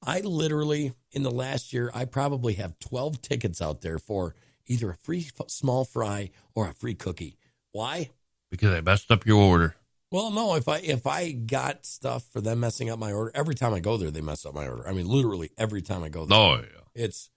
I literally, in the last year, I probably have 12 tickets out there for either a free small fry or a free cookie. Why? Because they messed up your order. Well, no, if I got stuff for them messing up my order, every time I go there, they mess up my order. I mean, literally every time I go there. Oh, yeah. It's...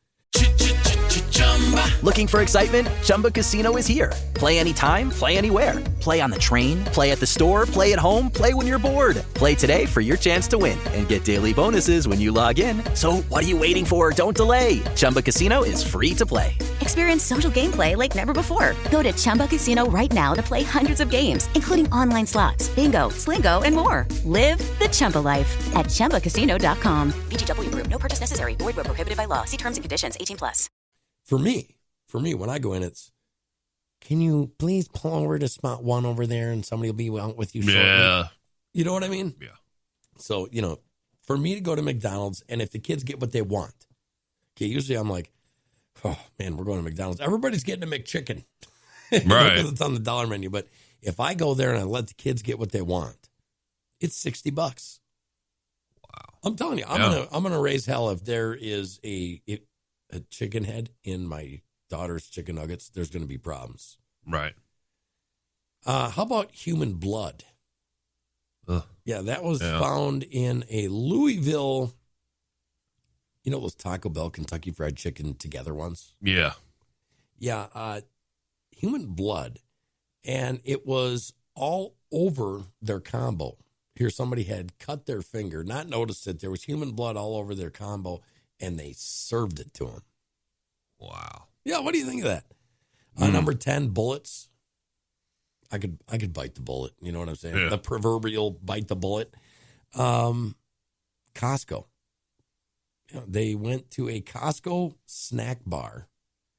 Looking for excitement? Chumba Casino is here. Play anytime, play anywhere. Play on the train, play at the store, play at home, play when you're bored. Play today for your chance to win and get daily bonuses when you log in. So what are you waiting for? Don't delay. Chumba Casino is free to play. Experience social gameplay like never before. Go to Chumba Casino right now to play hundreds of games, including online slots, bingo, Slingo, and more. Live the Chumba life at ChumbaCasino.com. VGW Group. No purchase necessary. Void where prohibited by law. See terms and conditions. 18+. For me, when I go in, it's, can you please pull over to spot 1 over there and somebody will be out with you shortly? Yeah. You know what I mean? Yeah. So, for me to go to McDonald's, and if the kids get what they want, okay, usually I'm like, oh, man, we're going to McDonald's. Everybody's getting a McChicken. Right. Because it's on the dollar menu. But if I go there and I let the kids get what they want, it's $60. Wow. I'm telling you, I'm gonna raise hell if there is a chicken head in my daughter's chicken nuggets. There's going to be problems. Right. How about human blood? Ugh. Yeah, that was found in a Louisville. You know those Taco Bell, Kentucky Fried Chicken together ones? Yeah. Yeah, human blood. And it was all over their combo. Here, somebody had cut their finger, not noticed it. There was human blood all over their combo, and they served it to him. Wow. Yeah, what do you think of that? Number 10, bullets. I could bite the bullet. You know what I'm saying? Yeah. The proverbial bite the bullet. Costco. You know, they went to a Costco snack bar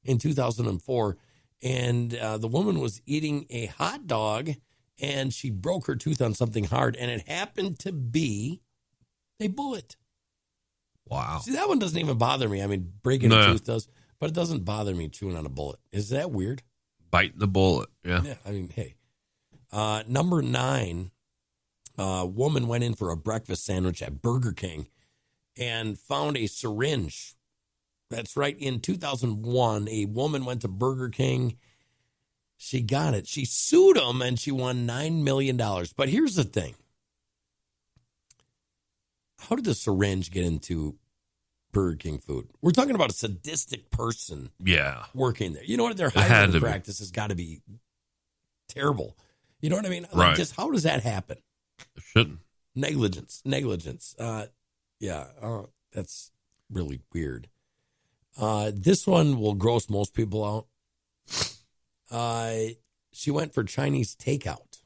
in 2004, and the woman was eating a hot dog, and she broke her tooth on something hard, and it happened to be a bullet. Wow. See, that one doesn't even bother me. I mean, breaking a tooth does, but it doesn't bother me chewing on a bullet. Is that weird? Biting the bullet. Yeah. Yeah, I mean, hey. Number 9, a woman went in for a breakfast sandwich at Burger King and found a syringe. That's right. In 2001, a woman went to Burger King. She got it. She sued them and she won $9 million. But here's the thing. How did the syringe get into Burger King food? We're talking about a sadistic person working there. You know what? Their hygiene practice has got to be terrible. You know what I mean? Like, right. just how does that happen? It shouldn't. Negligence. That's really weird. This one will gross most people out. She went for Chinese takeout,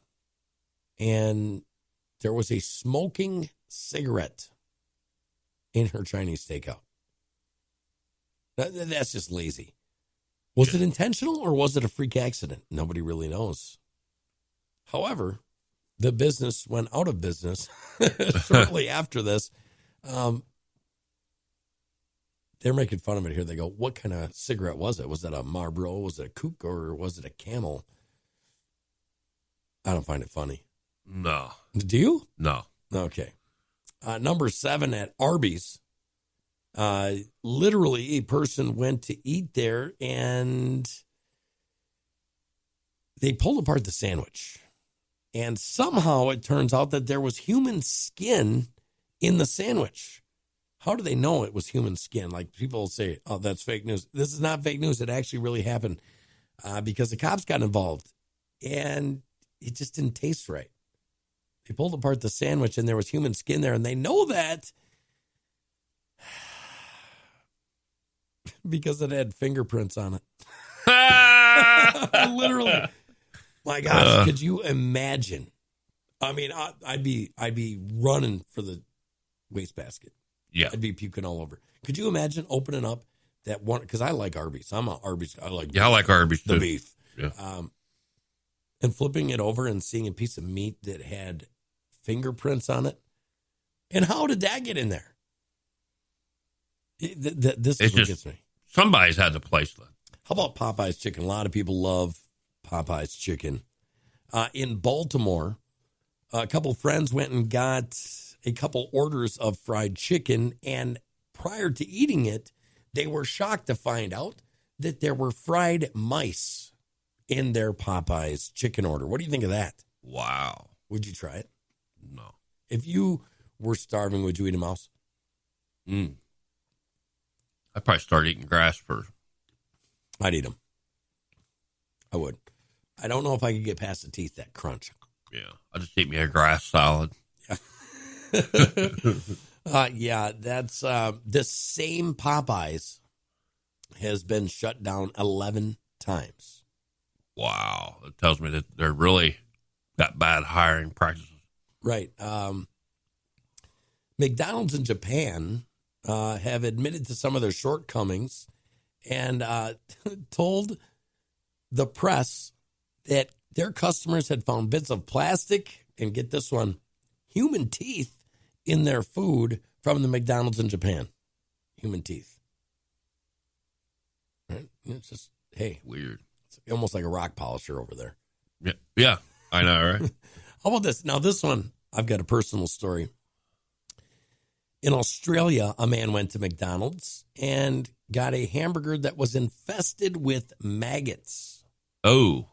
and there was a smoking cigarette in her Chinese takeout. That's just lazy. Was it intentional or was it a freak accident? Nobody really knows. However, the business went out of business shortly after this. They're making fun of it here. They go, what kind of cigarette was it? Was it a Marlboro? Was it a Kook? Or was it a Camel? I don't find it funny. No. Do you? No. Okay. Number 7 at Arby's. Literally, a person went to eat there and they pulled apart the sandwich. And somehow it turns out that there was human skin in the sandwich. How do they know it was human skin? Like people say, oh, that's fake news. This is not fake news. It actually really happened because the cops got involved and it just didn't taste right. They pulled apart the sandwich and there was human skin there. And they know that because it had fingerprints on it. Literally. My gosh, could you imagine? I mean, I'd be running for the wastebasket. Yeah. I'd be puking all over. Could you imagine opening up that one? Because I like Arby's. I'm a Arby's. I like Arby's the too. beef. Yeah. And flipping it over and seeing a piece of meat that had fingerprints on it. And how did that get in there? This is what gets me. Somebody's had to place that. How about Popeye's chicken? A lot of people love Popeye's chicken. In Baltimore, a couple friends went and got a couple orders of fried chicken, and prior to eating it, they were shocked to find out that there were fried mice in their Popeye's chicken order. What do you think of that? Wow. Would you try it? No. If you were starving, would you eat a mouse? I'd probably start eating grass first. I'd eat them. I would. I don't know if I could get past the teeth, that crunch. Yeah. I'll just eat me a grass salad. Yeah, that's the same Popeyes has been shut down 11 times. Wow. It tells me that they're really got bad hiring practices. Right. McDonald's in Japan have admitted to some of their shortcomings and told the press that their customers had found bits of plastic and, get this one, human teeth in their food from the McDonald's in Japan. Human teeth. Right? It's just, hey. Weird. It's almost like a rock polisher over there. Yeah, I know, right? How about this? Now, this one, I've got a personal story. In Australia, a man went to McDonald's and got a hamburger that was infested with maggots. Oh.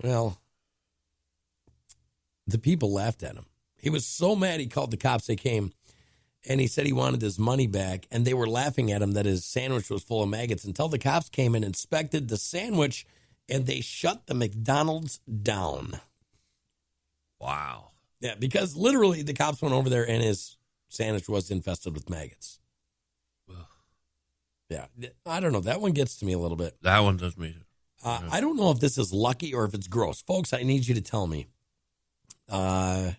Well, the people laughed at him. He was so mad he called the cops. They came, and he said he wanted his money back, and they were laughing at him that his sandwich was full of maggots until the cops came and inspected the sandwich, and they shut the McDonald's down. Wow. Yeah, because literally the cops went over there, and his sandwich was infested with maggots. Yeah, I don't know. That one gets to me a little bit. That one does me. I don't know if this is lucky or if it's gross. Folks, I need you to tell me. Let's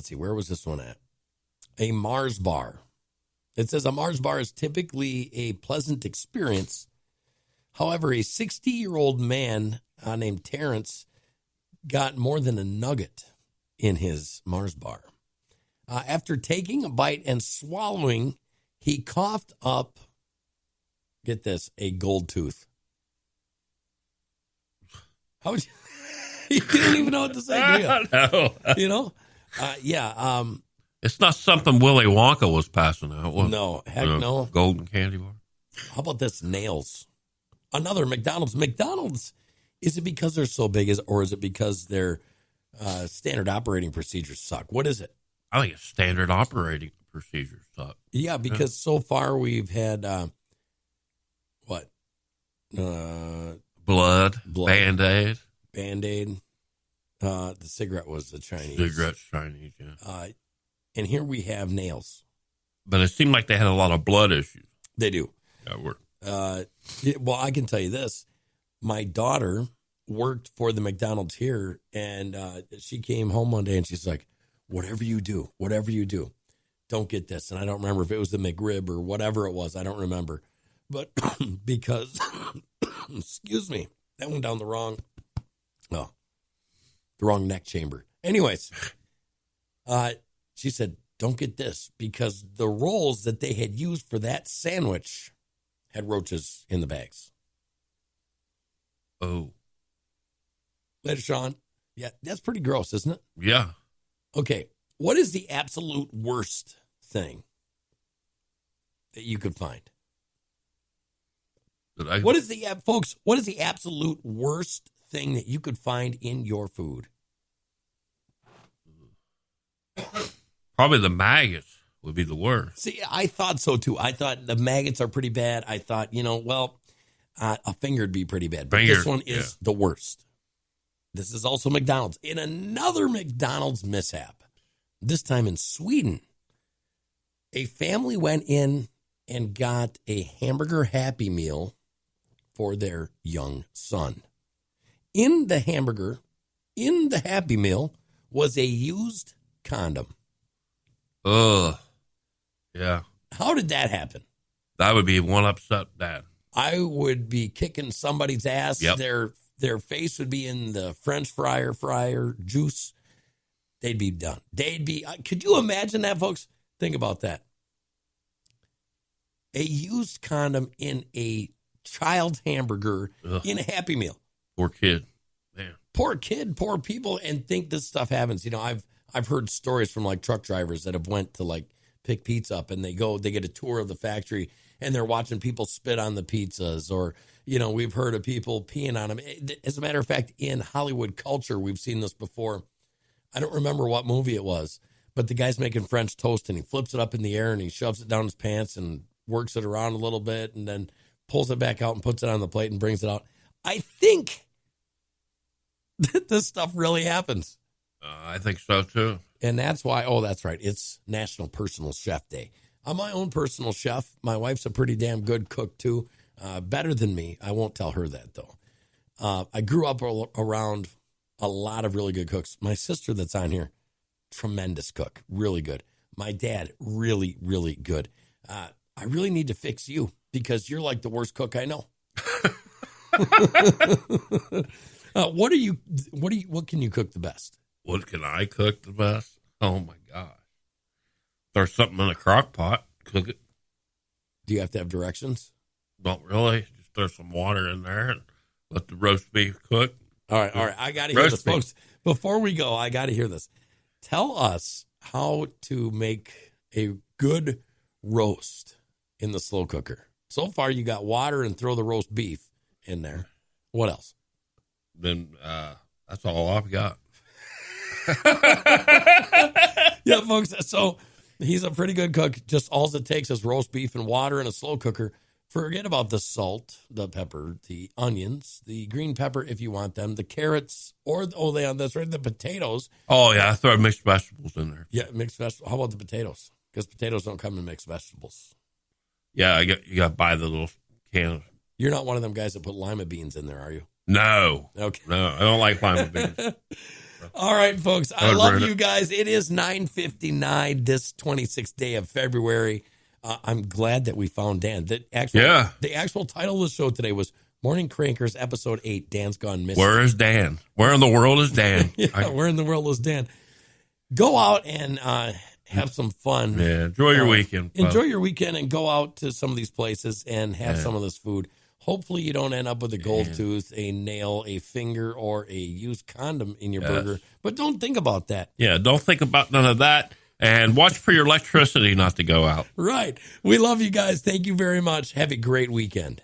see, where was this one at? A Mars bar. It says a Mars bar is typically a pleasant experience. However, a 60-year-old man named Terrence got more than a nugget in his Mars bar. After taking a bite and swallowing, he coughed up, get this, a gold tooth. How would you? You don't even know what to say, do you? No. You know? Yeah. It's not something Willy Wonka was passing out. Was No, heck no. Golden candy bar. How about this? Nails. Another McDonald's. McDonald's, is it because they're so big, or is it because their standard operating procedures suck? What is it? I think it's standard operating procedures suck. Yeah, because so far we've had, what? Blood. Band-Aid. Band-Aid. The cigarette was the Chinese. Cigarettes, Chinese, yeah. And here we have nails. But it seemed like they had a lot of blood issues. They do. Yeah, Well, I can tell you this. My daughter worked for the McDonald's here, and she came home one day, and she's like, whatever you do, don't get this. And I don't remember if it was the McRib or whatever it was. I don't remember. But because, excuse me, that went down the wrong neck chamber. Anyways, she said, don't get this, because the rolls that they had used for that sandwich had roaches in the bags. Oh. Later, Sean. Yeah, that's pretty gross, isn't it? Yeah. Okay, what is the absolute worst thing that you could find? What is the absolute worst thing that you could find in your food? Probably the maggots would be the worst. See, I thought so too. I thought the maggots are pretty bad. I thought, a finger would be pretty bad. But this one is the worst. This is also McDonald's. In another McDonald's mishap, this time in Sweden, a family went in and got a hamburger Happy Meal for their young son. In the Happy Meal, was a used condom. Ugh. Yeah. How did that happen? That would be one upset dad. I would be kicking somebody's ass. Yep. Their face would be in the French fryer juice. They'd be done. Could you imagine that, folks? Think about that. A used condom in a child's hamburger. Ugh. In a Happy Meal. Poor kid. Man. Poor kid, poor people, and think this stuff happens. I've heard stories from like truck drivers that have went to like pick pizza up, and they get a tour of the factory, and they're watching people spit on the pizzas, or we've heard of people peeing on them. As a matter of fact, in Hollywood culture, we've seen this before. I don't remember what movie it was, but the guy's making French toast, and he flips it up in the air, and he shoves it down his pants and works it around a little bit, and then pulls it back out and puts it on the plate and brings it out. I think that this stuff really happens. I think so, too. And that's why, that's right, it's National Personal Chef Day. I'm my own personal chef. My wife's a pretty damn good cook, too. Better than me. I won't tell her that, though. I grew up around a lot of really good cooks. My sister that's on here, tremendous cook, really good. My dad, really, really good. I really need to fix you because you're like the worst cook I know. What can you cook the best? What can I cook the best? Oh my gosh. There's something in a crock pot, cook it. Do you have to have directions? Don't really. Just throw some water in there and let the roast beef cook. All right. I got to hear this, folks. Before we go, I got to hear this. Tell us how to make a good roast in the slow cooker. So far, you got water and throw the roast beef in there. What else? Then that's all I've got. Yeah, folks. So he's a pretty good cook. Just all it takes is roast beef and water in a slow cooker. Forget about the salt, the pepper, the onions, the green pepper if you want them, the carrots, or that's right, the potatoes. Oh yeah, I throw mixed vegetables in there. Yeah, mixed vegetables. How about the potatoes? Because potatoes don't come in mixed vegetables. Yeah, you got to buy the little can. You're not one of them guys that put lima beans in there, are you? No. Okay. No, I don't like lima beans. All right, folks. I love you guys. It is 9:59 this 26th day of February. I'm glad that we found Dan. The actual title of the show today was Morning Crankers, Episode 8, Dan's Gone Missing. Where is Dan? Where in the world is Dan? Where in the world is Dan? Go out and have some fun. Yeah, enjoy your weekend. Enjoy your weekend and go out to some of these places and have some of this food. Hopefully you don't end up with a gold tooth, a nail, a finger, or a used condom in your burger. But don't think about that. Yeah, don't think about none of that. And watch for your electricity not to go out. Right. We love you guys. Thank you very much. Have a great weekend.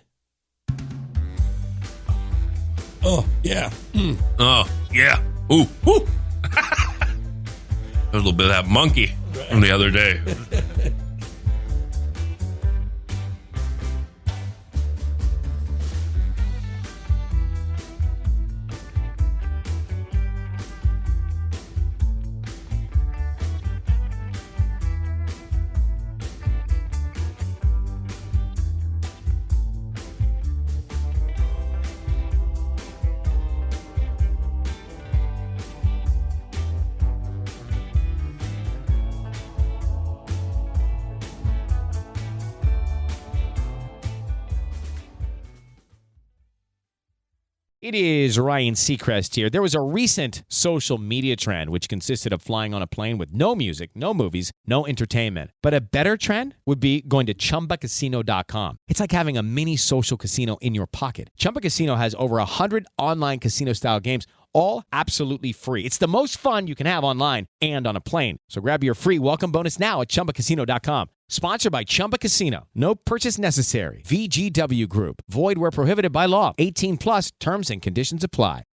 Oh, yeah. Oh, yeah. Ooh, woo. There's a little bit of that monkey from the other day. It is Ryan Seacrest here. There was a recent social media trend which consisted of flying on a plane with no music, no movies, no entertainment. But a better trend would be going to ChumbaCasino.com. It's like having a mini social casino in your pocket. Chumba Casino has over 100 online casino-style games, all absolutely free. It's the most fun you can have online and on a plane. So grab your free welcome bonus now at ChumbaCasino.com. Sponsored by Chumba Casino. No purchase necessary. VGW Group. Void where prohibited by law. 18 plus terms and conditions apply.